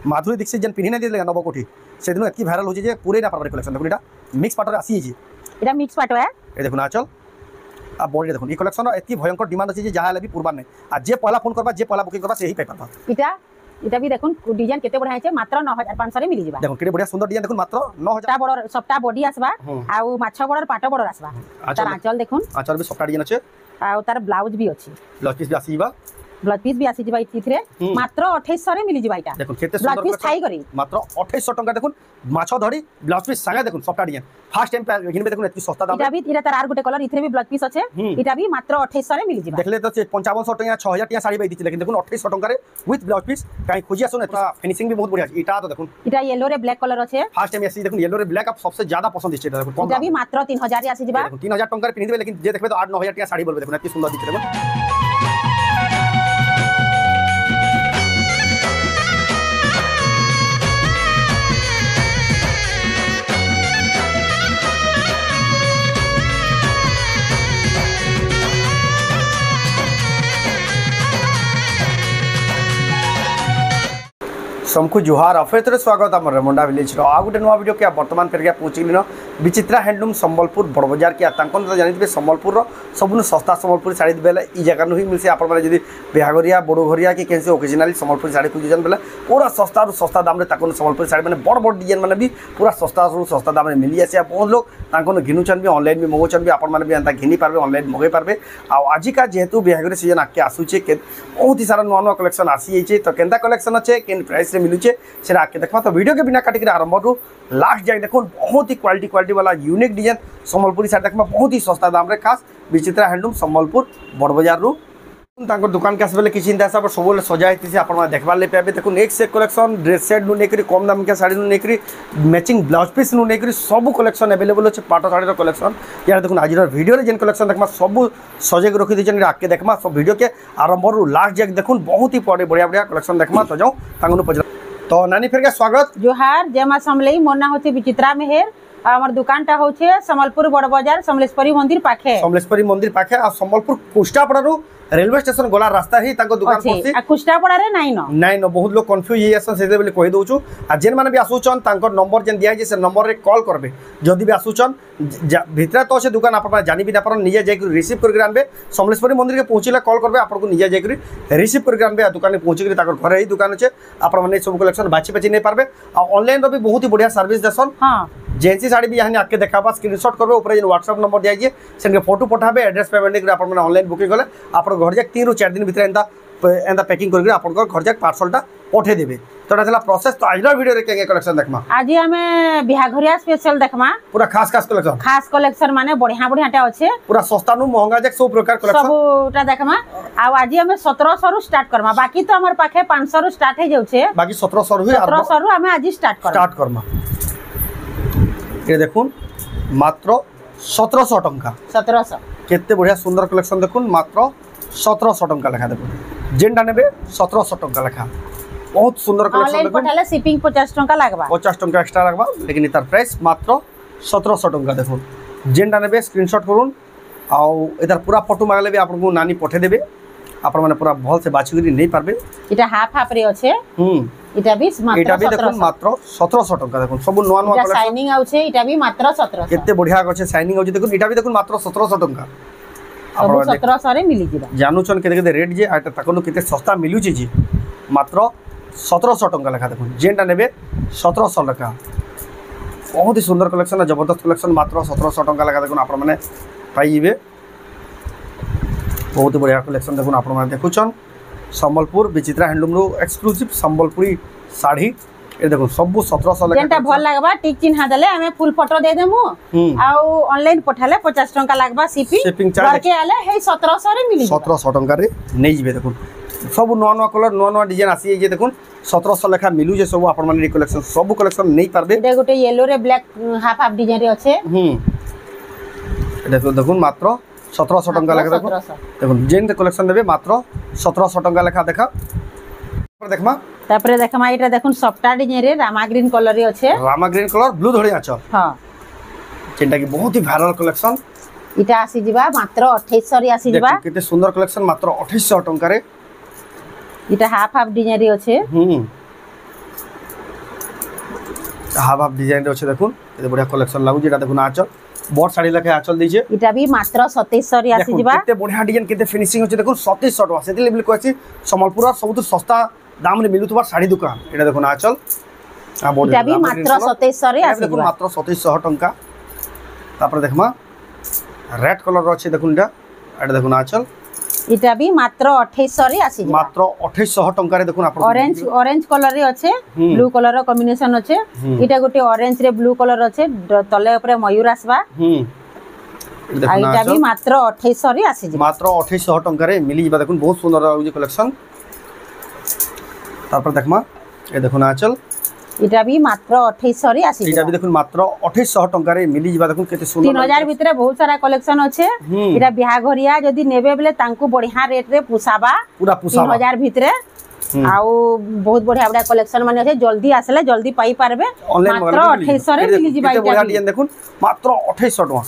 माधुरी दीक्षित जेन पिन्ही नहीं नव कोठी से दिन एतकी भाइराल होची जे पूरे ना पारबे कलेक्शन देखो एटा मिक्स पाटर आसी जी एटा मिक्स पाटो है ए देखो आंचल आ बॉडी देखो ई कलेक्शन एतकी भयंकर डिमांड अछि जे जहा ले भी पूर्वान नै आ जे पहला फोन करबा जे पहला बुकिंग करबा से ही पे पाबा इटा भी देखुन डिजाइन केते बढ़िया छै मात्र 9500 रे मिली जिबा देखो केते बढ़िया सुंदर डिजाइन देखो मात्र 9000 ता बड़ सबटा बॉडी आसबा आ माछ बड़ पाटो बड़ आसबा तार आंचल देखुन आंचल भी सबटा डिजाइन अछि आ तार ब्लाउज भी अछि ब्लाउज पीस भी आसीबा ब्लाउज पीस भी आसी जिबा इथिरे मात्र 2800 रे मिली जिबा इटा देखो केते सुंदर ब्लाउज पीस थाई करी मात्र 2800 टका देखुन माछ धड़ी ब्लाउज पीस संगे देखुन सबटा डिजाइन फर्स्ट टाइम घिनबे देखुन एतकी सस्ता दाम इटा भी इरा तार आर गुटे कलर इथिरे भी ब्लाउज पीस अछि इटा भी मात्र 2800 रे मिली जिबा देखले तो 5500 टका 6000 टका साड़ी बेइती लेकिन देखुन 2800 टका रे विथ ब्लाउज पीस काई खोजिया सुन एता फिनिशिंग भी बहुत बढ़िया अछि इटा तो देखुन इटा येलो रे ब्लैक कलर अछि फर्स्ट टाइम ऐसी देखुन येलो रे ब्लैक आप सबसे ज्यादा पसंद इस देखुन इटा भी मात्र 3000 रे आसी जिबा 3000 टका रे पिनि देबे लेकिन जे देखबे तो 8-9000 टका साड़ी बोलबे देखुन एतकी सुंदर दिखे देखुन समकु जुहार अफेतर स्वागत आम रेमुंडा विलेज आ गोटे नुआ वीडियो के बर्तमान फेर पहुँची विचित्रा हैंडलूम संबलपुर बड़ बजार के तो जानते संबलपुर सबुन सस्ता संबलपुरी साड़ी बेले ई जगह ही मिलसे आप बिहागरिया बड़ोघरिया कि कैसे ओकेजनाली संबलपुरी साड़ी खोजन बेले पूरा सस्ता सस्ता दाम रे संबलपुरी साड़ी मैंने बड़ बड़ डिजाइन मैंने भी पूरा सस्ता सस्ता दाम रे मिली आसे बहुत लोग घिनुचन भी ऑनलाइन भी मगौन भी आपण भी एंता घिनी पार्बे ऑनलाइन मगै पार्बे आजिका जेहेतु बिहागरी सीजन आके आसूचे बहुत ही सारा नुआ नुआ कलेक्शन आसी जाइए तो केंता कलेक्शन अच्छे केन प्राइस रे मिलुचे से आके देखा तो वीडियो के बिना काटिक आरंभ रू लास्ट जाए देखो बहुत ही क्वालिटी वाला यूनिक डिजाइन संबलपुरी साड़ी देखा बहुत ही सस्ता दाम रे खास विचित्रा हैंडलूम संबलपुर बड़ बजार रू दुकान के आसबे किसी हिसाब से सब सजाई थी आप देखबार ले पाए देखो नेक्स्ट से कलेक्शन ड्रेस सेट नु नेकरी कम दाम के साड़ी नु नेकरी मैचिंग ब्लाउज पीस नु नेकरी सब कलेक्शन अवेलेबल अच्छे पाट साड़ी कलेक्शन यार देखो आज वीडियो जेन कलेक्शन देखा सब सजेक रखी दीजिए आगे देखा सब वीडियो के आरंभ रू लास्ट जाए देखो बहुत ही बढ़िया बढ़िया कलेक्शन देखा तो जाऊँ पचार तो नानी फिर स्वागत जोहार जय मां समलेई मोर ना होचे विचित्रा मेहर हमर दुकान टा होचे संबलपुर बड़ बाजार समलेश्वरी मंदिर पाखे आ संबलपुर कुष्टापड़ा रू रेलवे स्टेशन गला रास्ता ही ताको दुकान पड़सी आ कुष्टापड़ा रे नाइन बहुत लोग कंफ्यूज हे आसन से बेले कहि दोछु आ जेन माने भी आसुचन तांको नंबर जेन दिया जे से नंबर रे कॉल करबे जदी भी आसुचन भितरा तो से दुकान आप जानि भी ना पर निजे जाय रिसीव करके आनबे समलेश्वरी मंदिर के पहुंचला कॉल करबे आपन को निजे जाय रिसीव करके आनबे दुकान में पहुंची के ताकर घर ही दुकान अछि आप माने सब कलेक्शन बाछि नै पारबे आ ऑनलाइन रो भी बहुत ही बढ़िया सर्विस देसन हां जेंसी साड़ी भी यहाँ आके देखा स्क्रीनशॉट करबे ऊपर जेन व्हाट्सएप नंबर दिया जे सेन फोटो पठाबे एड्रेस पेमेंट आप ऑनलाइन बुकिंग गले आप घर जाक 3 ରୁ 4 दिन भीतर एंता पैकिंग करके आपन घर जाक पार्सलटा पठे देबे तो एटा प्रोसेस तो आज वीडियो रे के कलेक्शन देखमा आज हमें बिहाघरिया स्पेशल देखमा पूरा खास कलेक्शन माने बढ़िया बढ़िया टा अच्छे पूरा सस्ता नु महंगा जाक सब प्रकार कलेक्शन सबटा देखमा आ आज हमें 1700 रु स्टार्ट करमा बाकी तो हमर पाखे 500 रु स्टार्ट हे जाउछे बाकी 1700 रु 1700 रु हमें आज स्टार्ट करमा ये देखुन मात्र 1700 टंका 1700 केते बढ़िया सुंदर कलेक्शन देखुन मात्र 1700 टंका लेखा देखुन जेनटा नेबे 1700 टंका लेखा बहुत सुंदर कलेक्शन ऑनलाइन पठाले शिपिंग 50 टंका लागबा 50 टंका एक्स्ट्रा लागबा लेकिन इतार प्राइस मात्र 1700 टंका देखुन जेनटा नेबे स्क्रीनशॉट करूँ आउ इधर पूरा फोटो मांगले भी आपको नानी पठे देबे आप माने पूरा भल से बाछि करी नहीं पारबे इटा हाफ रे अच्छे इटा भी देखुन मात्र 1700 टंका देखुन सब नुआ नुआ कलेक्शन शाइनिंग आउछे इटा भी मात्र 1700 केते बढ़िया अछि शाइनिंग आउछे देखुन इटा भी देखुन मात्र 1700 टंका सब 1700 रे मिली जिबा जानूछन केते रेट जे आटा ताकोनु केते सस्ता मिलुची जी मात्र 1700 टंका लेखा देखुन जेनटा नेबे 1700 लेखा बहुत ही सुंदर कलेक्शन है जबरदस्त कलेक्शन मात्र 1700 टंका लेखा देखुन आपण माने पाइबे बहुत बढ़िया कलेक्शन देखुन आपण माने देखुछन संबलपुर विचित्रा हैंडलूम रो एक्सक्लूसिव संबलपुरी साड़ी ए देखो सब 1700 लेखा जेंटा भल लागबा टिक चिन्हा देले हमें फुल फोटो दे देमु आ ऑनलाइन पठाले 50 टंका लागबा शिपिंग चार्ज के आले हे 1700 रे मिली 1700 टंका रे नै जिवे देखुन सब नुआ नुआ कलर नुआ नुआ डिजाइन आसी जे देखुन 1700 लेखा मिलु जे सब आपण माने कलेक्शन सब कलेक्शन नै पारबे एटा गोटे येलो रे ब्लैक हाफ डिजाइन रे अच्छे देखो देखुन मात्र 1700 टंका लेखा देखुन जेन कलेक्शन देबे मात्र 1700 टंका लेखा देखा देखमा तापरे देखमा एटा देखुन सफ्टा डिजाइन रे रामा ग्रीन कलर रे अच्छे रामा ग्रीन कलर ब्लू धड़ी आछो हां जेंटा की बहुत ही वायरल कलेक्शन इटा आसी जिबा मात्र 2800 रे आसी जिबा केते सुंदर कलेक्शन मात्र 2800 टंका रे इटा हाफ डिजाइन रे अच्छे হাফ হাফ ডিজাইন আছে দেখুন এতে বড়িয়া কালেকশন লাগুছে এটা দেখুন আঁচল বড় শাড়ি লেখে আঁচল দিয়েছে এটা বি মাত্র 2700 রে আসি যিবা কেতে বড়িয়া ডিজাইন কেতে ফিনিশিং হচ্ছে দেখুন 2700 টাকা সেটি লেভেল কইছি সম্বলপুর সবুত সস্তা দামরে মিলুতবার শাড়ি দোকান এটা দেখুন আঁচল এটা বি মাত্র 2700 রে আসি দেখুন মাত্র 2700 টাকা তারপরে দেখমা রেড কালার আছে দেখুন এটা দেখুন আঁচল এটা বি মাত্র 2800 রে আসি যিবা মাত্র 2800 টাকা রে দেখুন আপন অরেঞ্জ কালার রে আছে ব্লু কালার র কম্বিনেশন আছে এটা গোটে অরেঞ্জ রে ব্লু কালার আছে তলে উপরে ময়ূর আসবা এটা বি মাত্র 2800 রে আসি যিবা মাত্র 2800 টাকা রে মিলি যিবা দেখুন বহুত সুন্দর লাগুছে কালেকশন তারপর দেখমা এই দেখুন আঁচল এটা বি মাত্র 2800 রে আসি এটা বি দেখুন মাত্র 2800 টাকা রে মিলি যিবা দেখুন কেতে সুন্দর 3000 ভিতরে বহুত সারা কালেকশন আছে এটা বিয়া ঘরিয়া যদি নেবে বলে তাঙ্কু বঢ়িয়া রেট রে পুসাবা পুরা পুসাবা 3000 ভিতরে আউ বহুত বঢ়িয়া বঢ়িয়া কালেকশন মানে আছে জলদি আসলে জলদি পাই পারবে মাত্র 2800 রে মিলি যিবা এটা বঢ়িয়া ডিজাইন দেখুন মাত্র 2800 টাকা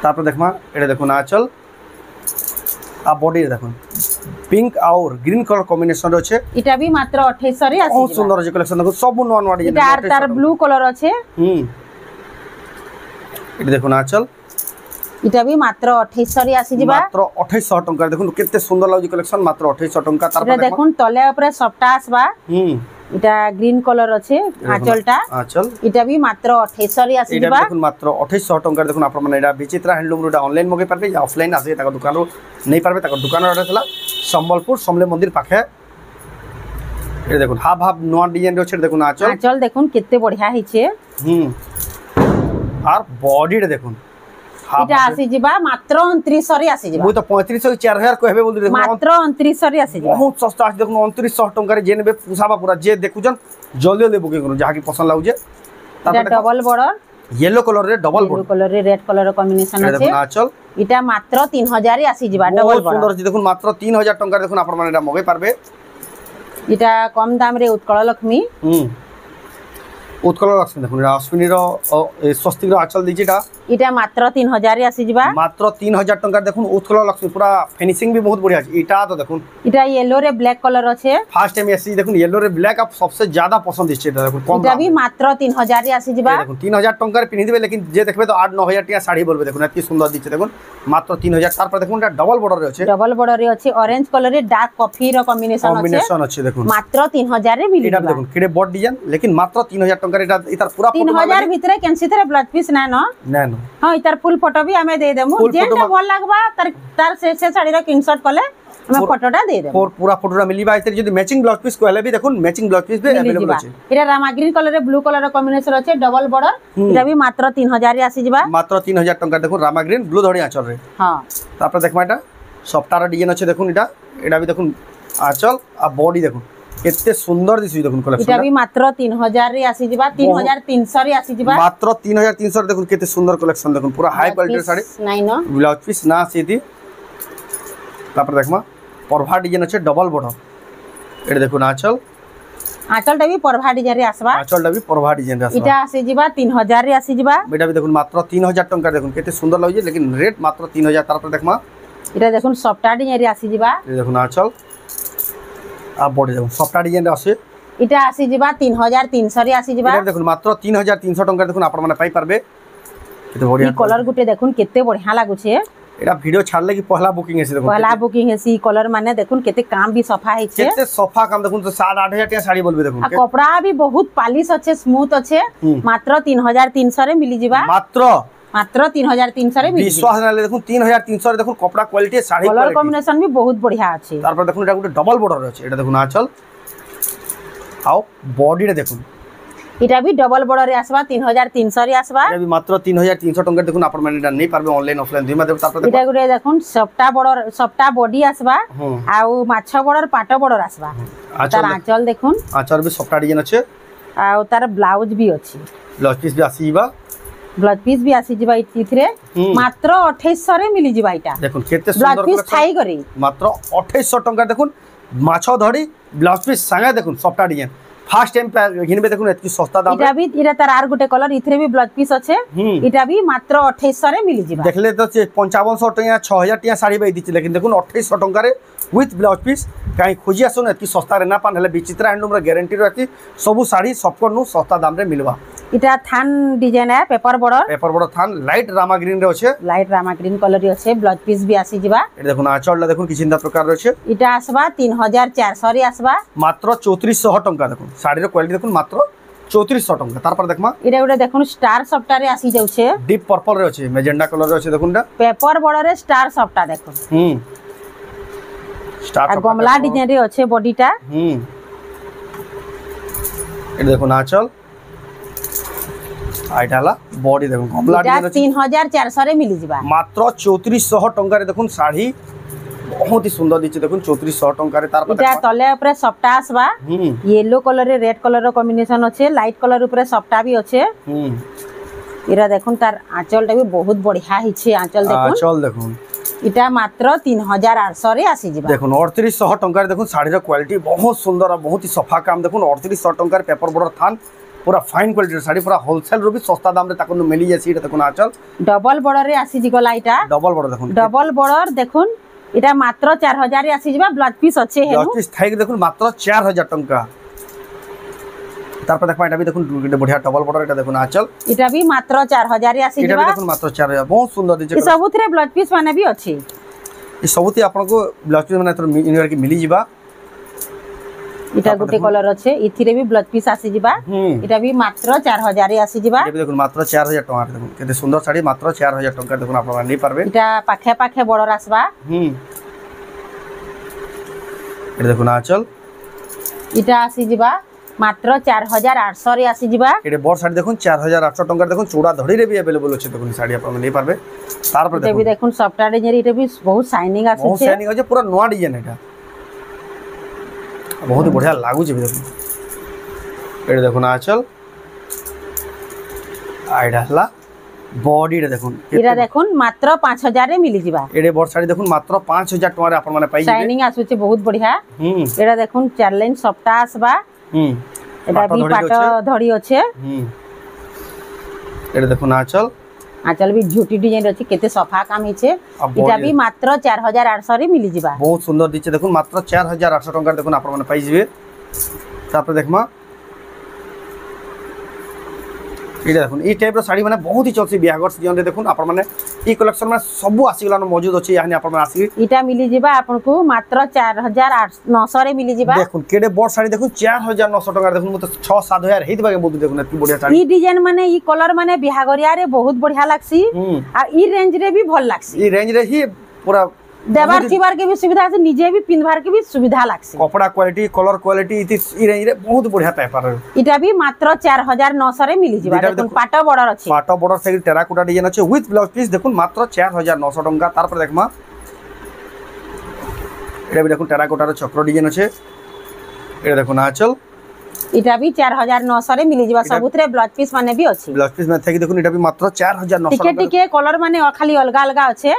তারপর দেখমা এটা দেখুন আঁচল আর বডি দেখুন পিঙ্ক আর গ্রিন কালার কম্বিনেশন আছে এটা বি মাত্র 2800 রে আসি বহুত সুন্দর আছে কালেকশন দেখুন সব নন ওয়ান ডিজাইন এটা আর তার ব্লু কালার আছে এটা দেখুন আঁচল এটা বি মাত্র 2800 রে আসি যিবা মাত্র 2800 টাকা দেখুন কেতে সুন্দর লাগুছে কালেকশন মাত্র 2800 টাকা তারপর দেখুন তলে উপরে সবটা আসবা এটা গ্রিন কালার আছে আঁচলটা আঁচল এটা বি মাত্র 2800 রে আসি এটা যিবা দেখুন মাত্র 2800 টাকা দেখুন আপন মানে এটা বিচিত্রা হ্যান্ডলুম রুটা অনলাইন মগে পারবে या অফলাইন আছে তাকে দোকানরু নেই পারবে তাকে দোকানের অর্ডার ଥିଲା সম্বলপুর সমলে মন্দির পাখে এটা দেখুন হাফ হাফ নোয়া ডিজাইন আছে দেখুন আঁচল দেখুন কেতে বঢ়িয়া হইছে আর বডিটা দেখুন এটা আসি যিবা মাত্র 2900 রে আসি যিবা মই তো 3500 4000 কইবে বলি দেখুন মাত্র 2900 রে আসি যিবা বহুত সস্তা আছে দেখুন 2900 টাকা রে যে নেবে পুসাবা পুরা যে দেখুজন জলদি জলদি বুকিং করুন যাহা কি পছন্দ লাগুছে এটা ডাবল বর্ডার येलो कलर रे डबल बॉर्डर कलर रे रेड कलर कॉम्बिनेशन আছে দেখুন আঁচল এটা মাত্র 3000 রে আসি যিবা ডাবল বর্ডার সুন্দর আছে দেখুন মাত্র 3000 টাকা দেখুন আপন মানে এটা মগে পারবে এটা কম দাম রে উৎকল লক্ষ্মী উৎকল লক্ষ্মী দেখুন এটা অশ্বিনীর স্বস্তিকর আঁচল দিয়েছে এটা মাত্র 3000 রে আসি যিবা মাত্র 3000 টাকা দেখুন উৎকল লক্ষ্মী পুরা ফিনিশিং भी बहुत बढ़िया আছে এটা তো দেখুন এটা येलो রে ব্ল্যাক কালার আছে ফার্স্ট টাইম এসি দেখুন येलो রে ব্ল্যাক আপ सबसे ज्यादा पसंद দিচ্ছে এটা দেখুন কম এটা भी মাত্র 3000 রে আসি যিবা দেখুন 3000 টাকা পিনি দিবে लेकिन যে দেখবে তো 8-9000 টাকা শাড়ি বলবে দেখুন এত সুন্দর দিচ্ছে দেখুন মাত্র 3000 তারপর দেখুন এটা ডাবল বর্ডার আছে ডাবল বর্ডার রে আছে অরেঞ্জ কালার রে ডার্ক কফি র কম্বিনেশন আছে দেখুন মাত্র 3000 রে মিলি এটা দেখুন কেডে বড় ডিজাইন लेकिन মাত্র 3000 টাকা এটা এটার পুরা 3000 ভিতরে কেনসি থরে ব্লাউজ পিস না না হ্যাঁ এটার ফুল ফটো भी हमें दे देमु जेटा ভাল লাগবা তার সে শাড়ির স্ক্রিনশট করলে আমি ফটোটা দে দেব পুরা ফটোটা মিলিবা এতে যদি ম্যাচিং ব্লাউজ পিস কইলে भी দেখুন ম্যাচিং ব্লাউজ পিস भी अवेलेबल আছে এটা রামা গ্রিন কালার রে ব্লু কালার র কম্বিনেশন আছে ডাবল বর্ডার এটা भी মাত্র 3000 রে আসি যিবা মাত্র 3000 টাকা দেখুন রামা গ্রিন ব্লু ধরি আঁচল রে হ্যাঁ তারপর দেখবা এটা সফটার ডিজাইন আছে দেখুন এটা भी দেখুন আঁচল আর বডি দেখুন কেতে সুন্দর দিছি দেখুন কালেকশন এটা भी মাত্র 3000 রে আসি যিবা 3300 রে আসি যিবা মাত্র 3300 দেখুন কেতে সুন্দর কালেকশন দেখুন পুরা হাই কোয়ালিটির শাড়ি নাই না ব্লাউজ পিস না সিদি তারপর দেখবা পরভা ডিজাইন আছে ডাবল বর্ডার এটা দেখুন আঁচলটা भी পরভা ডিজাইন রে আসবা আঁচলটা भी পরভা ডিজাইন রে আসবা এটা আসি যিবা 3000 রে আসি যিবা এটা भी দেখুন মাত্র 3000 টাকা দেখুন কেতে সুন্দর লাগছে लेकिन রেট মাত্র 3000 তারপর দেখবা এটা দেখুন সফটওয়্যার ডিজাইন রে আসি যিবা এই দেখুন আঁচল আর বডি দেখুন সফটওয়্যার ডিজাইন রে আছে এটা আসি যিবা 3300 রে আসি যিবা এটা দেখুন মাত্র 3300 টাকা দেখুন আপন মানে পাই পারবে এত বড়িয়া এই কালার গুটে দেখুন কেতে বঢ়িয়া লাগুছে এটা ভিডিও ছাড়লে কি পহলা বুকিং আছে দেখুন পহলা বুকিং হেসি কলর মানে দেখুন কেতে কাম भी सफा হেছে কেতে সফা কাম দেখুন তো 7-8000 টাকা শাড়ি বলবে দেখুন আর কপড়া भी बहुत পালিশ আছে স্মুথ আছে মাত্র 3300 রে মিলি যিবা মাত্র 3300 রে মিলি বিশ্বাস নালে দেখুন 3300 রে দেখুন কপড়া কোয়ালিটি শাড়ি কলর কম্বিনেশন भी बहुत बढ़िया আছে তারপর দেখুন এটা একটা ডাবল বর্ডার আছে এটা দেখুন আঁচল আও বডিটা দেখুন এটা भी ডবল বর্ডার রে আসবা 3300 রে আসবা এটা भी মাত্র 3300 টাকা দেখুন আপন মানে এটা নেই পারবে অনলাইন অফলাইন দুই মাধ্যমে তারপর এটা গুরে দেখুন সবটা বডি আসবা আর মাছ বর্ডার পাট বর্ডর আসবা তার আঁচল দেখুন আঁচল भी সফটওয়্যার ডিজাইন আছে আর তার ব্লাউজ भी আছে ব্লাউজ পিস भी আসিবা ব্লাউজ পিস भी আসি যিবা ইথিরে মাত্র 2800 রে মিলি যিবা এটা দেখুন কেতে ব্লাউজ সুন্দর পিস থাই করি মাত্র 2800 টাকা দেখুন মাছ ধরি ব্লাউজ পিস সাঙ্গে দেখুন সফটওয়্যার ডিজাইন ফার্স্ট টাইম ঘিনবে দেখুন এতকি সস্তা দাম এটা তার আর গোটে কলর ইথরে বি ব্লাউজ পিস আছে এটা বি মাত্র 2800 রে মিলি যিবা দেখলে তো 5500 টাকা 6000 টাকা শাড়ি বাই দিছি লেকিন দেখুন 2800 টাকা রে উইথ ব্লাউজ পিস কাই খুঁজি আসুন এতকি সস্তা রে না পান হলে বিচিত্রা হ্যান্ডলুম র গ্যারান্টি রয়েছে সবু শাড়ি সবকনু সস্তা দাম রে মিলবা এটা থান ডিজাইন है পেপার বর্ডর থান লাইট রামা গ্রিন রে আছে লাইট রামা গ্রিন কলর রে আছে ব্লাউজ পিস বি আসি যিবা এটা দেখুন আঁচলটা দেখুন কি চিন্তা প্রকার রয়েছে এটা আসবা 3400 রে আসবা মাত্র 3400 টাকা দেখুন শাড়ির কোয়ালিটি দেখুন মাত্র 3400 টাকা তারপর দেখমা এটা ওটা দেখুন স্টার সফটা রে আসি যাচ্ছে ডিপ পার্পল রে আছে ম্যাজেন্ডা কলর রে আছে দেখুন পেপার বর্ডর রে স্টার সফটা দেখুন স্টার আর গমলা ডিজাইন রে আছে বডিটা এটা দেখুন আঁচল আইটালা বডি দেখুন গমলা ডিজাইন আছে 3400 রে মিলি যিবা মাত্র 3400 টাকা রে দেখুন শাড়ি बहुत ही सुंदर दिखे देखुन 3400 टंका रे तार এটা তলে উপরে সফটা আসবা येलो कलर रे रेड कलर रो कॉम्बिनेशन আছে লাইট कलर উপরে সফটা বি আছে এরা দেখুন তার আঁচলটা বি বহুত বঢ়িয়া হিছে আঁচল দেখুন এটা মাত্র 3800 রে আসি যিবা দেখুন 3800 टंका रे देखुन শাড়ির কোয়ালিটি বহুত সুন্দর আর বহুত ही सफा काम देखुन 3800 टंका रे पेपर बॉर्डर थान पूरा फाइन क्वालिटी रे শাড়ি पूरा होलसेल रो भी सस्ता दाम रे ताको मिली जासी এটা দেখুন আঁচল ডবল বর্ডর রে আসি জিগলা এটা ডবল বর্ডর দেখুন ডবল বর্ডর দেখুন এটা মাত্র 4000 রে আসি যিবা ব্লাউজ পিস আছে হেনু ব্লাউজ পিস থাইক দেখুন মাত্র 4000 টাকা তারপর দেখবা এটা বি দেখুন এটা বঢ়িয়া ডবল বর্ডর এটা দেখুন আঁচল এটা বি মাত্র 4000 রে আসি এটা যিবা বি দেখুন মাত্র 4000 বহুত সুন্দর দিছে এই সবুথরে ব্লাউজ পিস মানে বি আছে এই সবুতি আপনাকে ব্লাউজ পিস মানে তোর ইনভার কি মিলি যিবা এটা গুটে কলর আছে ইথিরে বি ব্লাউজ পিস আসি যিবা এটা বি মাত্র 4000 রে আসি যিবা এটা দেখুন মাত্র 4000 টাকা দেখুন কেতে সুন্দর শাড়ি মাত্র 4000 টাকা দেখুন আপনারা নেই পারবে এটা পাখে পাখে বর্ডর আসবা এটা দেখুন আঁচল এটা আসি যিবা মাত্র 4800 রে আসি যিবা এটা বড় শাড়ি দেখুন 4800 টাকা দেখুন চূড়া ধড়ি রে বি अवेलेबल আছে দেখুন শাড়ি আপনারা নেই পারবে তারপর এটা বি দেখুন সফটওয়্যার ডিজাইন এটা বি বহুত শাইনিং আছে বহুত শাইনিং আছে পুরো নয়া ডিজাইন এটা बहुत ही बढ़िया लागू छे देखो এটা দেখুন আঁচল আইডা হলা বডি রে দেখুন এরা দেখুন মাত্র 5000 রে মিলি যিবা এড়ে বড় শাড়ি দেখুন মাত্র 5000 টাকা রে আপন মানে পাই যাবে শাইনিং আসুছে বহুত বঢ়িয়া এরা দেখুন চার লাইন সফটা আসবা এটা বি পাট ধড়ি আছে এটা দেখুন আঁচল আঁচল বি ঝুটি ডিজাইন আছে কেতে সফা কাম হিছে এটা বি মাত্র 4800 রে মিলি যিবা বহুত সুন্দর দিচ্ছে দেখুন মাত্র 4800 টাকা দেখুন আপন মানে পাই যাবে তারপর দেখমা এটা দেখুন এই টাইপর শাড়ি মানে বহুত হি চলছে বিয়াগর সিজন রে দেখুন আপন মানে এই কালেকশন মানে সবু আসি গলানো মজুদ আছে ইয়ানি আপন মানে আসি এটা মিলি যিবা আপনকু মাত্র 4900 রে মিলি যিবা দেখুন কেডে বড় শাড়ি দেখুন 4900 টাকা দেখুন মত 6-7000 হেইত বাগে বলতে দেখুন কি বড়িয়া শাড়ি এই ডিজাইন মানে এই কলর মানে বিহাগরিয়া রে বহুত বঢ়িয়া লাগছি আর এই রেঞ্জ রে भी ভাল লাগছি এই রেঞ্জ রে হি পুরা দেবার থিবার के भी सुविधा আছে নিজে भी পিনবার के भी सुविधा লাগছে কপড়া কোয়ালিটি কলর কোয়ালিটি এই রেঞ্জ রে বহুত বঢ়িয়া পেপার এটা भी মাত্র 4900 রে মিলি যিবা দেখুন পাট বর্ডর আছে পাট বর্ডর সাইড টেরাকোটা ডিজাইন আছে উইথ ব্লাউজ পিস দেখুন মাত্র 4900 টাকা তারপর দেখমা এটা দেখুন টেরাকোটার চক্র ডিজাইন আছে এটা দেখুন আঁচল এটা भी 4900 রে মিলি যিবা সবুতরে ব্লাউজ পিস মানে भी আছে ব্লাউজ পিস মানে থাকি দেখুন এটা भी মাত্র 4900 টিকে টিকে কলর মানে খালি অলগা অলগা আছে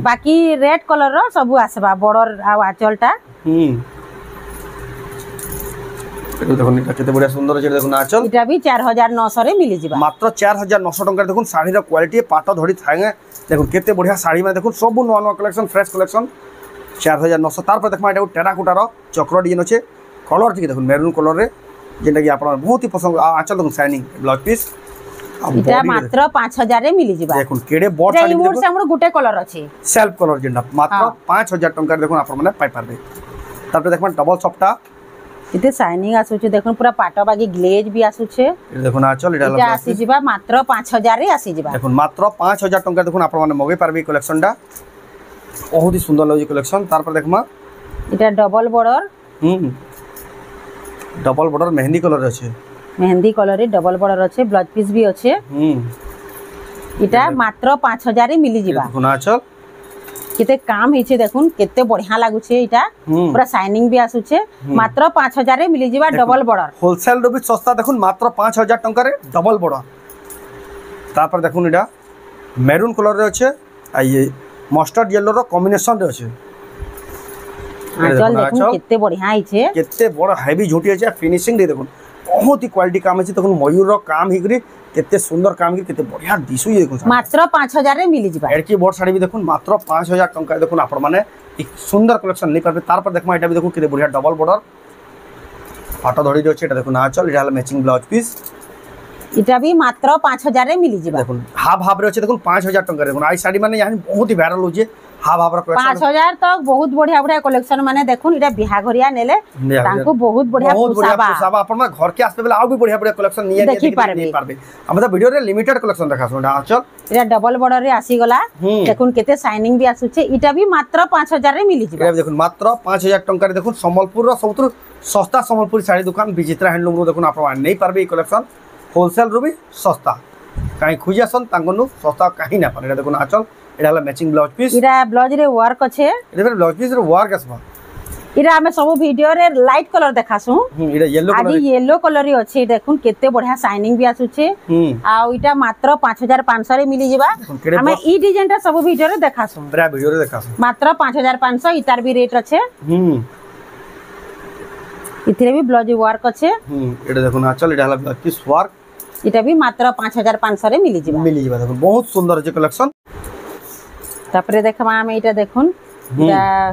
বাকি রেড কলর র সবু আসবা বর্ডর আর আঁচলটা এটা দেখুন এটা কত বড় সুন্দর আছে দেখুন আঁচল এটা भी 4900 রে মিলি যিবা মাত্র 4900 টাকা দেখুন শাড়ির কোয়ালিটি পাট ধড়ি থাঙ্গে দেখুন কত বড়িয়া শাড়ি মানে দেখুন সব নয়া নয়া কালেকশন ফ্রেশ কালেকশন 4900 তারপর দেখমা এটা টেরাকোটার চক্র ডিজাইন আছে কলর ঠিক দেখুন মেরুন কলর রে যেটা কি আপনার বহুত ही পছন্দ আঁচল দেখুন শাইনিং ব্লাউজ পিস এটা মাত্র 5000 রে মিলি যিবা দেখুন কেডে বড় শাড়ি দেখুন এই মোর গুটে কলর আছে সেলফ কলর যেটা মাত্র 5000 টাকা দেখুন আপনারা মানে পাই পারবে তারপর দেখবেন ডবল সফটা এতে শাইনিং আসুছে দেখুন পুরা পাট বাগি গ্লেজ भी আসুছে এটা দেখুন আঁচল এটা আসি যিবা মাত্র 5000 রে আসি যিবা দেখুন মাত্র 5000 টাকা দেখুন আপনারা মানে মগাই পারবে কালেকশনটা বহুত ही সুন্দর লাগে কালেকশন তারপর দেখমা এটা double border double border mehndi colour আছে মেহেন্দি কলরে ডবল বর্ডর আছে ব্লাউজ পিস भी আছে এটা মাত্র 5000 রে মিলি যিবা দেখুন আঁচল কেতে কাম হিছে দেখুন কেতে বঢ়িয়া লাগুছে এটা পুরা শাইনিং भी আসুছে মাত্র 5000 রে মিলি যিবা ডবল বর্ডর হোলসেল रो भी সস্তা দেখুন মাত্র 5000 টাকা রে ডবল বর্ডর তারপর দেখুন এটা মেরুন কলর রে আছে আর এই মাস্টার্ড ইয়েলো র কম্বিনেশন রে আছে আঁচল দেখুন কেতে বঢ়িয়া হিছে কেতে বড় হেভি ঝুটি আছে ফিনিশিং দে দেখুন बहुत ही क्वालिटी काम अछि देखो मयूर काम हिकरी केते सुंदर काम हिकरी केते बढ़िया दिसु ये देखो मात्र 5000 रे मिली जिबा एडकी बोर्ड साड़ी भी देखो मात्र 5000 टंका देखो आपण माने एक सुंदर कलेक्शन नहीं पाबे तार पर देखमा एटा भी देखो केते बढ़िया डबल बॉर्डर पाटो धड़ी रे अछि एटा देखो ना चल एटा मैचिंग ब्लाउज पीस इटा भी मात्र 5000 रे मिली जिबा देखो हाफ हाफ रे अछि देखो 5000 टंका देखो आई साड़ी माने यानी बहुत ही वायरल होजे हाफ हाफ रे कलेक्शन 5000 तक बहुत बढ़िया बढ़िया कलेक्शन माने देखो इटा बिहा घरिया नेले तांको बहुत बढ़िया पुसाबा अपन घर के आस्ते बेला आ भी बढ़िया बढ़िया कलेक्शन नहीं देखि पारबे हम तो वीडियो रे लिमिटेड कलेक्शन देखा सुना चल इटा डबल बॉर्डर रे आसी गला देखो केते शाइनिंग भी आसुचे इटा भी मात्र 5000 रे मिली जिबा देखो मात्र 5000 टंका रे देखो संबलपुर रो सबुत सस्ता संबलपुर साड़ी दुकान विचित्रा हैंडलूम रो देखो आपण नहीं पारबे कलेक्शन होलसेल रू भी सस्ता कहीं खुजी आसन तांगनु सस्ता कहीं ना पारे देखो आचल एटा हला मैचिंग ब्लाउज पीस इरा ब्लाउज रे वर्क अछि एटा ब्लाउज पीस रे वर्क असबा इरा हमें सब वीडियो रे लाइट कलर देखासु एटा येलो कलर आदि येलो कलर रे अछि देखुन केते बढ़िया शाइनिंग भी आसुचे आ इटा मात्र 5500 रे मिली जिबा हमें ई डिजाइन ता सब वीडियो रे देखासु पूरा वीडियो रे देखासु मात्र 5500 इतार भी रेट अछि इथिरे भी ब्लाउज वर्क अछि एटा देखो ना चल एटा हला ब्लाउज पीस वर्क इटा भी मात्र 5500 रे मिली जिबा देखो बहुत सुंदर जे कलेक्शन तापरे देखमा हम इटा देखुन इटा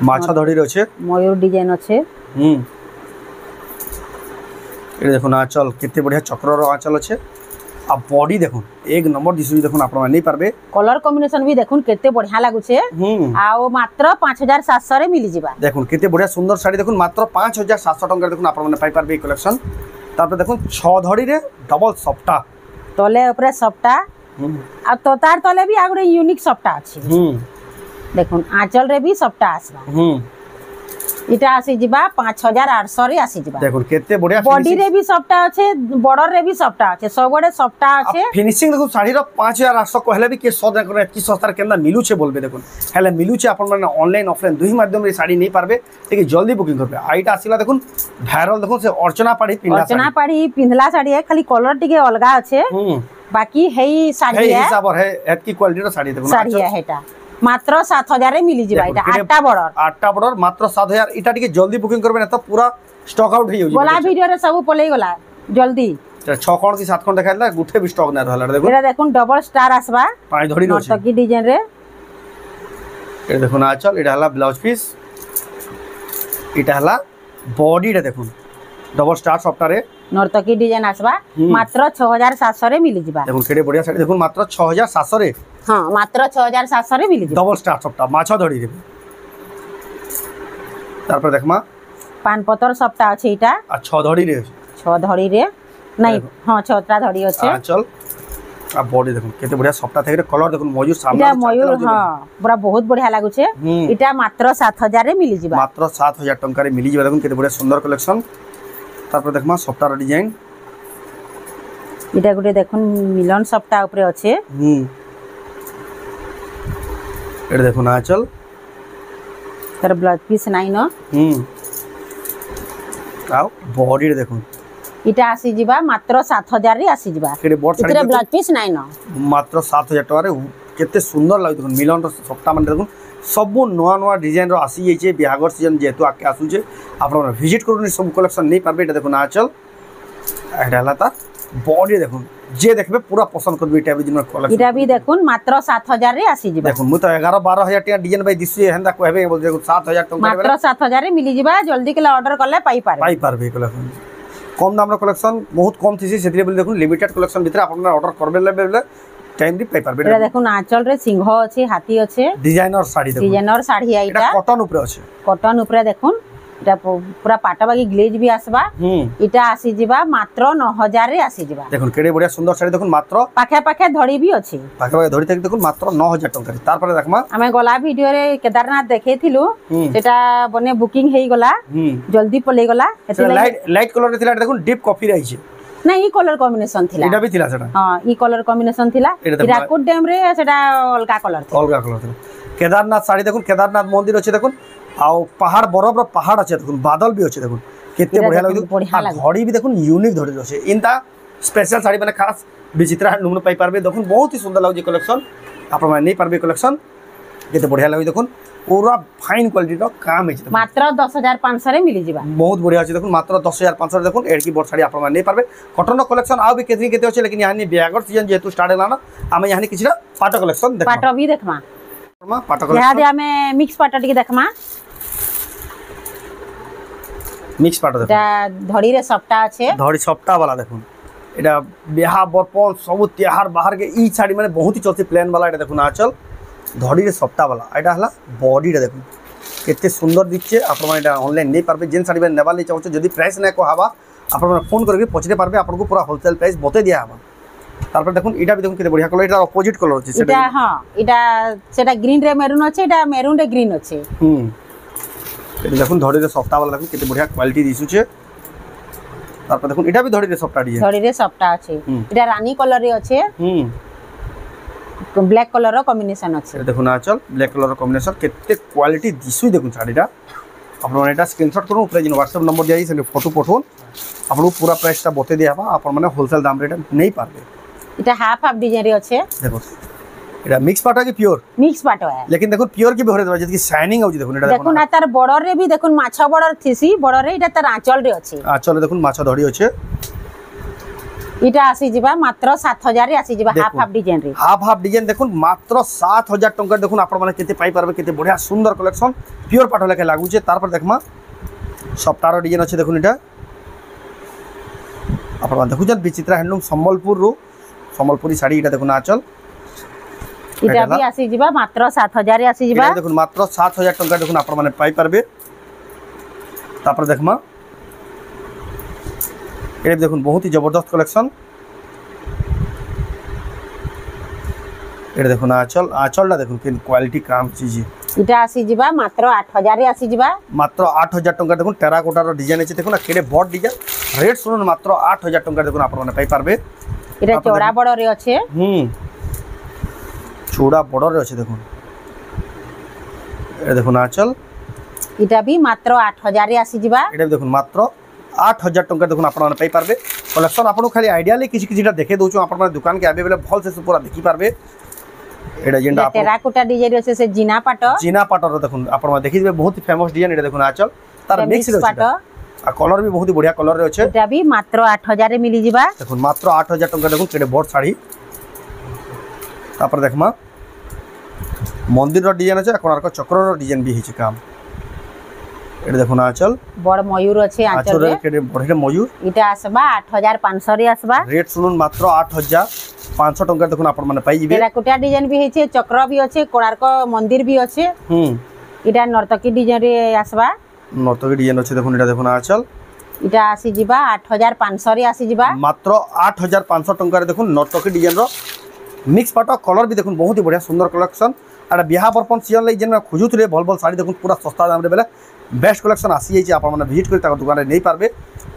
माछा धड़ी रे छे मयूर डिजाइन अछि ए देखो ना आंचल केते बढ़िया चक्र रो आंचल अछि आ बॉडी देखो एक नंबर दिसु देखो आपण नहीं पारबे कलर कॉम्बिनेशन भी देखुन केते बढ़िया लागु छे आ मात्र 5700 रे मिली जिबा देखो केते बढ़िया सुंदर साड़ी देखो मात्र 5700 टंका देखो आपण पाई पारबे कलेक्शन तापर देखो 6 धड़ी रे डबल सफ्टा तले ऊपर सफ्टा आ तो तार तले भी आगुरे यूनिक सफ्टा अछि देखुन आंचल रे भी सफ्टा आसबा इटा आसी जिबा 5800 रे आसी जिबा देखो केते बढ़िया बॉडी रे भी सफ्टा अछि बॉर्डर रे भी सफ्टा अछि सबडे सफ्टा अछि फिनिशिंग देखो साड़ी रो 5800 कहले भी के 100 देखो एतकी सस्ता केना मिलु छे बोलबे देखो हेले मिलु छे आपण माने ऑनलाइन ऑफलाइन दुही माध्यम रे साड़ी नहीं पारबे ठीक जल्दी बुकिंग करबे आइटा आसीला देखो वायरल देखो से अर्चना पाड़ी पिंधला साड़ी है खाली कलर टिके अलगा अछि बाकी हेई साड़ी है हिसाब है एतकी क्वालिटी रो साड़ी देखो साड़ी है हेटा मात्र 7000 रे मिली जिबा इटा आठटा बॉर्डर मात्र 7000 इटा टिके जल्दी बुकिंग करबे ना तो पूरा स्टॉक आउट हो बोला वीडियो रे सब पलै गला जल्दी 6 कोण की 7 कोण देखाइला गुठे भी स्टॉक ना रहला देखो एरा देखुन डबल स्टार आसबा पानी धड़ी रो नर्तकी डिजाइन रे ए देखो ना चल एटा हला ब्लाउज पीस इटा हला बॉडी रे देखुन डबल स्टार सफ्टा रे नर्तकी डिजाइन आसबा मात्र 6700 रे मिली जिबा देखो केडे बढ़िया साड़ी देखो मात्र 6700 रे हां मात्र 6700 रे मिली जिबा डबल स्टार सफ्टा माछा धड़ी रे तार पर देखमा पान पतर सफ्टा अछि इटा आ 6 धड़ी रे नहीं हां 6टा धड़ी अछि चल आ बॉडी देखो केते बढ़िया सफ्टा थाके कलर देखो मयूर सामने इटा मयूर हां पूरा बहुत बढ़िया लागु छे इटा मात्र 7000 रे मिली जिबा मात्र 7000 टंका रे मिली जिबा देखो केते बढ़िया सुंदर कलेक्शन तापर देखमा सफ्टा रो डिजाइन इटा गुटे देखुन मिलन सफ्टा ऊपर अछि एटा देखो ना चल तर ब्लाउज पीस नाही न आउ बॉडी रे देखो इटा आसी जिबा मात्र 7000 रे आसी जिबा केडे बोर्ड साड़ी इतरे ब्लाउज पीस नाही न मात्र 7000 टका रे केते सुंदर लागु देखो मिलन रो सफ्टा मन देखो सब नुआ नुआ डिजाइन रो आसी जाइछे बिहागर सीजन जेतु आके आसुचे आपण विजिट करूनी सब कलेक्शन नहीं पारबे एटा देखो ना चल एटा हला ता बॉडी देखो जे देखबे पूरा पसंद करबे एटा भी जिन कलेक्शन इटा भी देखुन मात्र 7000 रे आसी जिबा देखो मु तो 11 12000 टका डिजाइन भाई दिसु हेंदा कहबे बोल देखो 7000 टका मात्र 7000 रे मिली जिबा जल्दी के ऑर्डर करले पाई पारबे कलेक्शन कम दाम रो कलेक्शन बहुत कम थीसी सेतिरे बोल देखो लिमिटेड कलेक्शन भितर आपण ऑर्डर करबे लेबे टाइम दी पाई पारबे एटा देखो आंचल रे सिंह अछि हाथी अछि डिजाइनर साड़ी देखो डिजाइनर साड़ी आइटा एटा कॉटन ऊपर अछि कॉटन ऊपर देखुन एटा पूरा पाटा बागी ग्लेज भी आसबा इटा आसी जिबा मात्र 9000 रे आसी जिबा देखुन केडे बढ़िया सुंदर साड़ी देखुन मात्र पाखे पाखे धड़ी भी अछि पाखे पाखे धड़ी तक देखुन मात्र 9000 टका तार पर देखमा हमें गला वीडियो रे केदारनाथ देखेथिलु सेटा बने बुकिंग हेई गला जल्दी पले गला लाइट कलर रे थिला देखुन डीप कॉफी रही छे नहीं ई कलर कॉम्बिनेशन थिला एटा भी थिला सेटा हां ई कलर कॉम्बिनेशन थिला हिराकुद डैम रे सेटा अलगा कलर थिला केदारनाथ साड़ी देखुन केदारनाथ मंदिर अछि देखुन आउ पहाड़ बरफ रो पहाड़ अछि देखुन बादल भी अछि देखुन केते बढ़िया लागु घड़ी भी देखुन यूनिक घड़ी अछि इनता स्पेशल साड़ी माने खास विचित्रा हैंडलूम पाई पारबे देखुन बहुत ही सुंदर लागु जे कलेक्शन आपण माने नहीं पारबे कलेक्शन केते बढ़िया लागै देखुन पूरा फाइन क्वालिटी रो काम है मात्र 10500 रे मिली जिबा बहुत बढ़िया अछि देखुन मात्र 10500 रे देखुन एडकी बोर्ड साड़ी आपण माने नै पारबे कॉटन रो कलेक्शन आ भी केते अछि लेकिन यानी बियागर सीजन जेतु स्टार्ट होला ना आमे यानी किछरा पाटो कलेक्शन देखमा पाटो भी देखमा पाटो कलेक्शन यहा दे आमे मिक्स पाटो टिके देखमा मिक्स पाटो देखो ता धड़ी रे सप्ता আছে धड़ी सप्ता वाला देखुन एटा बियाह बरपन सब त्योहार बाहर के ई साड़ी माने बहुत ही चलती प्लेन वाला एटा देखुन आचल धड़ी रे सप्ता वाला एटा हला बॉडी रे देखुन केते सुंदर दिखचे आपण माने एटा ऑनलाइन नै पारबे जेन साड़ी में नेवाली चाहछो जदी प्राइस नै को हवा आपण माने फोन करके पछरे पारबे आपण को पूरा होलसेल प्राइस बते दिया हवा तारपर देखुन एटा भी देखुन केते बढ़िया कलर एटा अपोजिट कलर अछि एटा हां एटा सेटा ग्रीन रे मेरून अछि एटा मेरून रे ग्रीन अछि एटा देखुन धड़ी रे सप्ता वाला देखुन केते बढ़िया क्वालिटी दिसुचे तारपर देखुन एटा भी धड़ी रे सप्ता दिए धड़ी रे सप्ता अछि एटा रानी कलर रे अछि ब्लैक कलर रो कॉम्बिनेशन अछि देखुन आचल ब्लैक कलर रो कॉम्बिनेशन केते क्वालिटी दिसु देखुन साड़ीटा आपण माने एटा स्क्रीनशॉट करू ऊपर जिन व्हाट्सएप नंबर दिया से फोटो पठोन आपण पूरा प्राइस ता बते दियाबा आपण माने होलसेल दाम रे नै पारबे एटा हाफ हाफ डिजाइन रे अछि देखो एटा मिक्स पाटा की प्योर मिक्स पाटो है लेकिन देखो प्योर की भरे दबा जति शाइनिंग आउजी देखुन एटा देखुन आ तार बॉर्डर रे भी देखुन माछा बॉर्डर थिसी बॉर्डर रे एटा तार आंचल रे अछि आंचल देखुन माछा धड़ी अछि इटा आसी जिबा मात्र 7000 रे आसी जिबा हाफ हाफ डिजाइन रे हाफ डिजाइन देखुन मात्र 7000 टंका देखुन आपण माने केते पाई परबे केते बढ़िया सुंदर कलेक्शन प्योर पाटो लेके लागु छे तार पर देखमा सप्ताह डिजाइन अछि देखुन एटा आपण माने देखु जन विचित्रा हैंडलूम संबलपुर रो संबलपुरी साड़ी एटा देखुन आचल इटा भी आसी जिबा मात्र 7000 रे आसी जिबा देखुन मात्र 7000 टंका देखुन आपण माने पाई परबे तापर देखमा ये देखुन बहुत ही जबरदस्त कलेक्शन ये देखुन आंचलटा देखुन किन क्वालिटी काम चीज इटा आसी जिबा मात्र 8000 रे आसी जिबा मात्र 8000 टंका देखुन टेराकोटा रो डिजाइन अछि देखुन केडे बॉड डिजाइन रेट सुन मात्र 8000 टंका देखुन आपण माने पाई पारबे इटा चौड़ा बॉर्डर रे अछि चौड़ा बॉर्डर रे अछि देखुन ये देखुन आंचल इटा भी मात्र 8000 रे आसी जिबा एटा देखुन मात्र 8000 टंका देखुन आपण माने पाई पारबे कलेक्शन आपण खाली आइडियाली किछि किछिटा देखे दोछु आपण माने दुकान के आबे बेले भल से पूरा देखि पारबे एटा जेंडा टेराकोटा डिजाइन अछि से जीना पाटो रो देखुन आपण माने देखि दिबे बहुत ही फेमस डिजाइन एटा देखुन आचल तार मिक्स रे पाटो आ कलर भी बहुत ही बढ़िया कलर रे अछि एटा भी मात्र 8000 रे मिली जिबा देखुन मात्र 8000 टंका देखुन केडे बड़ साड़ी तापर देखमा मंदिर रो डिजाइन अछि कोणार्क चक्र रो डिजाइन भी हिछि काम एटा देखुन आचल बड़ मयूर अछि आंचल रे केडे बढ़िया मयूर इटा आसबा 8500 रे आसबा रेट सुनुन मात्र 8500 टंका देखुन आपण माने पाई जिबे टेराकोटा डिजाइन भी हिछि चक्र भी अछि कोणार्क मंदिर भी अछि इटा नर्तकी डिजाइन रे आसबा नर्तकी डिजाइन अछि देखुन एटा देखुन आचल इटा आसी जिबा 8500 रे आसी जिबा मात्र 8500 टंका रे देखुन नर्तकी डिजाइन रो मिक्स पाटो कलर भी देखुन बहुत ही बढ़िया सुंदर कलेक्शन आडा बियाह बरपन सीजन लई जेन खुजुतरे भल भल साड़ी देखुन पूरा सस्ता दाम रे बेले बेस्ट कलेक्शन आसी जाई आपण माने विजिट करि ताको दुकान रे नै पारबे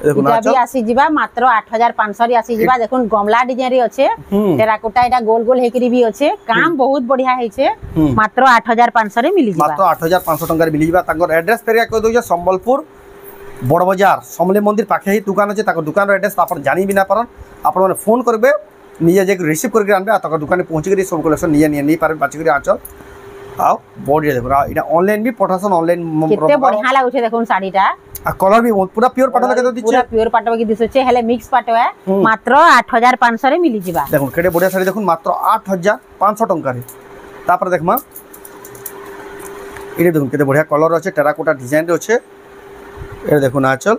देखुन इटा भी आसी जिबा मात्र 8500 रे आसी जिबा देखुन गमला डिजाइन रे अछि टेराकोटा एटा गोल गोल हेकरी भी अछि काम बहुत बढ़िया है छे मात्र 8500 रे मिली जिबा मात्र 8500 टंका रे मिली जिबा ताको एड्रेस पेरिया कह दोजे संबलपुर बड़ बाजार समले मंदिर पाखे ही दुकान अछि ताको दुकान रो एड्रेस आपण जानि बिना परन आपण माने फोन करबे निजे जे रिसीव करके आनबे आ ताको दुकान पहुंची करी सब कलेक्शन निजे नै पारबे बाची करी आचल आ बॉडी देखो इटा ऑनलाइन भी पठासन ऑनलाइन केते बढ़िया लागु छे देखुन साड़ीटा आ कलर भी पूरा प्योर पाटो लगे दिछे पूरा प्योर पाटो की दिसो छे हेले मिक्स पाटो है मात्र 8500 रे मिली जिबा देखो केडे बढ़िया साड़ी देखुन मात्र 8500 टंका रे तापर देखमा इरे देखुन केते बढ़िया कलर अछि टेराकोटा डिजाइन रे अछि ए देखुन आचल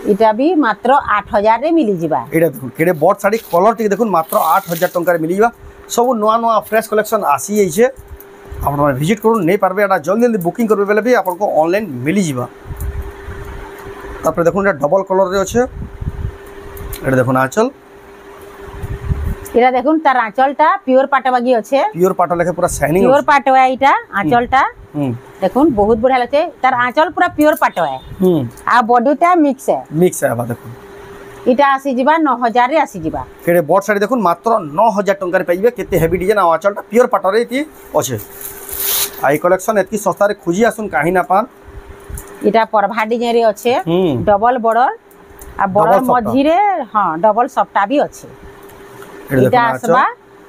इटा भी मात्र 8000 रे मिली जिबा एटा देखुन केडे बॉट साड़ी कलर टिक देखुन मात्र 8000 टंका रे मिली जिबा सब नवा नवा फ्रेश कलेक्शन आसी जाई छे आपण माने विजिट करू नै पारबे एटा जल्दी जल्दी बुकिंग करबे बेले भी आपण को ऑनलाइन मिली जिबा तापर देखुन एटा डबल कलर रे अछि एटा देखुन आचल एटा देखुन तार आंचलटा प्योर पाटो बागी अछि प्योर पाटो लेखे पूरा शाइनिंग प्योर पाटो है इटा आंचलटा देखुन बहुत बढ़िया लगे तार आंचल पूरा प्योर पाटो है आ बॉडीटा मिक्स है बा देखुन इटा आसी जिबा 9000 रे आसी जिबा केडे बॉट साड़ी देखुन मात्र 9000 टंका रे पाइबे केते हेवी डिजाइन आ आंचलटा प्योर पाटो रे इति अछि आई कलेक्शन एतकी सस्ता रे खुजी आसुन काहे ना पान इटा परभा डिजाइन रे अछि डबल बॉर्डर आ बॉर्डर मझी रे हां डबल सप्टा भी अछि इटा आसबा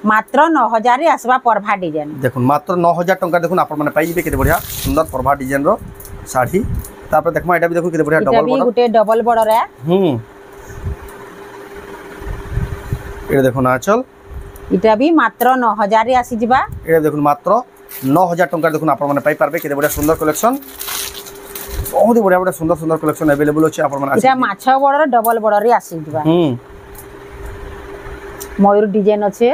मात्र 9000 रे आसबा परभा डिजाइन देखो मात्र 9000 टंका देखो आपण माने पाइबे केते बढ़िया सुंदर परभा डिजाइन रो साड़ी तापर देखमा एटा भी देखो केते बढ़िया इटा डबल भी बॉर्डर गुटे डबल बॉर्डर है एटा देखो ना चल इटा भी मात्र 9000 रे आसी जिबा एटा देखो मात्र 9000 टंका देखो आपण माने पाइ पारबे केते बढ़िया सुंदर कलेक्शन बहुत ही बढ़िया बढ़िया सुंदर सुंदर कलेक्शन अवेलेबल अछि आपण माने इटा माछ बॉर्डर डबल बॉर्डर रे आसी जिबा मयूर डिजाइन अच्छे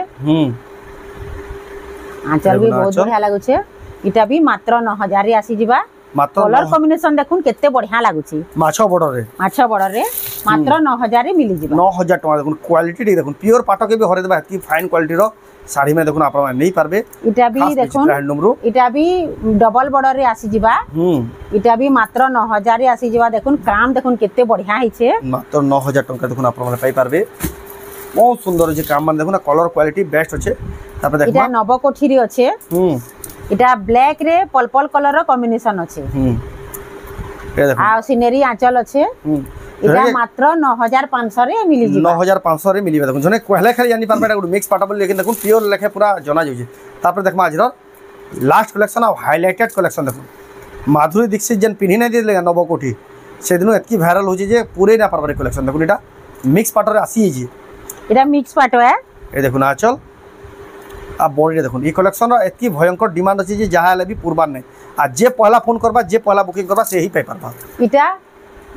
आंचल भी बहुत बढ़िया लागु छे इटा भी मात्र 9000 रे आसी जिबा मात्र कलर कॉम्बिनेशन देखुन केते बढ़िया लागु छी माछ बॉर्डर रे मात्र 9000 रे मिली जिबा 9000 टका देखुन क्वालिटी देखुन प्योर पाटो के भी हरे देबा की फाइन क्वालिटी रो साड़ी में देखुन आपण माने नहीं पारबे इटा भी देखुन हैंडलूम रो इटा भी डबल बॉर्डर रे आसी जिबा इटा भी मात्र 9000 रे आसी जिबा देखुन काम देखुन केते बढ़िया हि छे मात्र 9000 टका देखुन आपण माने पाइ पारबे बहुत सुंदर जे काम मान देखुना कलर क्वालिटी बेस्ट अच्छे तापर देखमा इटा नवकोठी रे अच्छे इटा ब्लैक रे पर्पल कलर रो कॉम्बिनेशन अच्छे ए देखो आ सिनेरी आंचल अच्छे इटा मात्र 9500 रे मिली जिबा 9500 रे मिलिबा देखुन जने कहले खाली जानि पारबे एटा मिक्स पार्टेबल लेकिन देखुन प्योर लेखे पूरा जना जाउछे तापर देखमा आजर last collection of highlighted collection देखुन माधुरी दीक्षित जन पिन्ही नै दिले नवकोठी से दिन एतकी वायरल होची जे पूरे ना पारबे कलेक्शन देखुन एटा मिक्स पार्ट रे आसी जी इटा मिक्स पाटो है ए देखुन आचल आ बॉडी देखुन ई कलेक्शन रो एतकी भयंकर डिमांड अछि जे जहा ले भी पुरबार नै आ जे पहला फोन करबा जे पहला बुकिंग करबा से ही पाइ पारबा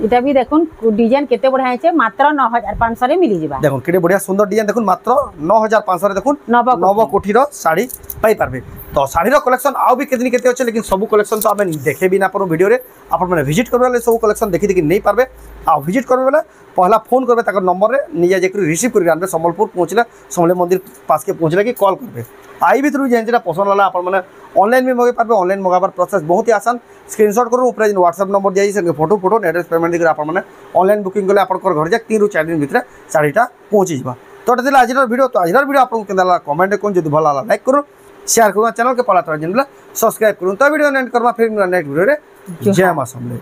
इटा भी देखुन डिजाइन केते बढ़िया है मात्र 9500 रे मिली जिबा देखुन केते बढ़िया सुंदर डिजाइन देखुन मात्र 9500 रे देखुन नव कोठी रो साड़ी पाइ पारबे तो साड़ी रो कलेक्शन आउ भी केतनी केते अछि लेकिन सब कलेक्शन तो हमें देखे भी ना परो वीडियो रे आपण माने विजिट करबा ले सब कलेक्शन देखि देखि नहीं पारबे आ विजिट करबे वाला पहला फोन करबे ताकर नंबर रे निया जे रिसीव करबे आनबे संबलपुर पहुंचले समले मंदिर पास के पहुंचले कि कॉल करबे आई भी थ्रू जेंटा पसंद वाला आपण माने ऑनलाइन भी मगे पारबे ऑनलाइन मगाबार प्रोसेस बहुत ही आसान स्क्रीनशॉट करू ऊपर जे WhatsApp नंबर दिया से फोटो एड्रेस पेमेंट दिकर आपण माने ऑनलाइन बुकिंग करले आपण घर जा 3 रु 4 दिन भीतर साड़ीटा पहुंची जिबा तो एटा आज वीडियो तो आज वीडियो आपन केनला कमेंट कोन जदि भला लाइक करू शेयर करू चैनल के पला तो जिनला सब्सक्राइब करू तो वीडियो एंड करबा फिर नेक्स्ट वीडियो रे जय मां समले।